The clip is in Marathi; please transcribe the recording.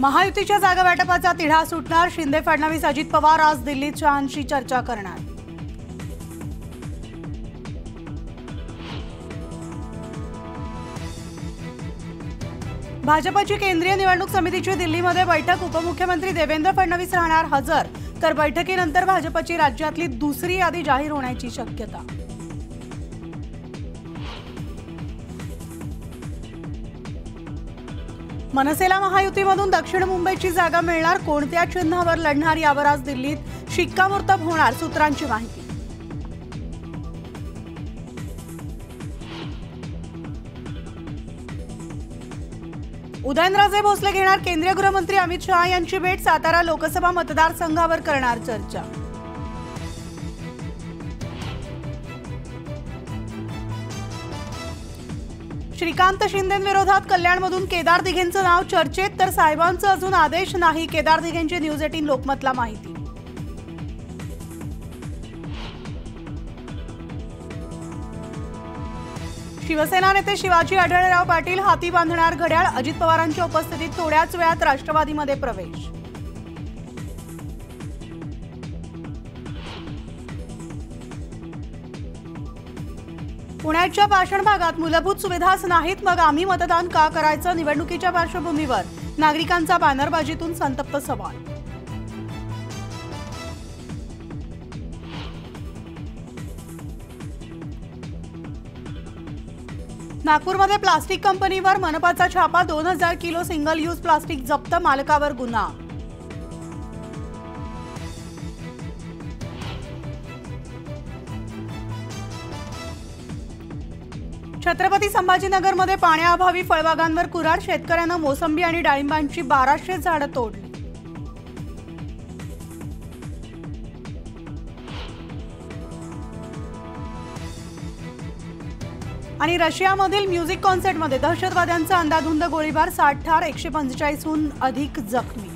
महायुतीच्या जागा वाटपाचा तिढा सुटणार, शिंदे फडणवीस अजित पवार आज दिल्लीत शहांशी चर्चा करणार। भाजपची केंद्रीय निवडणूक समितीची दिल्लीमध्ये बैठक, उपमुख्यमंत्री देवेंद्र फडणवीस राहणार हजर, तर बैठकीनंतर भाजपची राज्यातली दुसरी यादी जाहीर होण्याची शक्यता। मनसेला महायुतीमधून दक्षिण मुंबईची जागा मिळणार, कोणत्या चिन्हावर लढणार यावर आज दिल्लीत शिक्कामोर्तब होणार, सूत्रांची माहिती। उदयनराजे भोसले घेणार केंद्रीय गृहमंत्री अमित शहा यांची भेट, सातारा लोकसभा मतदारसंघावर करणार चर्चा। श्रीकांत शिंदेंविरोधात कल्याणमधून केदार दिघेंचं नाव चर्चेत, तर साहेबांचं अजून आदेश नाही, केदार दिघेंची न्यूज 18 लोकमतला माहिती। शिवसेना नेते शिवाजी आढळराव पाटील हाती बांधणार घड्याळ, अजित पवारांच्या उपस्थितीत थोड्याच वेळात राष्ट्रवादीमध्ये प्रवेश। पुण्याच्या पाषाण भागात मूलभूत सुविधाच नाहीत, मग आम्ही मतदान का करायचं, निवडणुकीच्या पार्श्वभूमीवर नागरिकांचा बॅनरबाजीतून संतप्त सवाल। नागपूरमध्ये प्लास्टिक कंपनीवर मनपाचा छापा, 2000 किलो सिंगल यूज प्लास्टिक जप्त, मालकावर गुन्हा। छत्रपती संभाजीनगरमध्ये पाण्याअभावी फळबागांवर कुऱ्हाड, शेतकऱ्यांना मोसंबी आणि डाळिंबांची 1200 झाडं तोडली। आणि रशियामधील म्युझिक कॉन्सर्टमध्ये दहशतवाद्यांचा अंधाधुंद गोळीबार, 60 ठार, 145हून अधिक जखमी।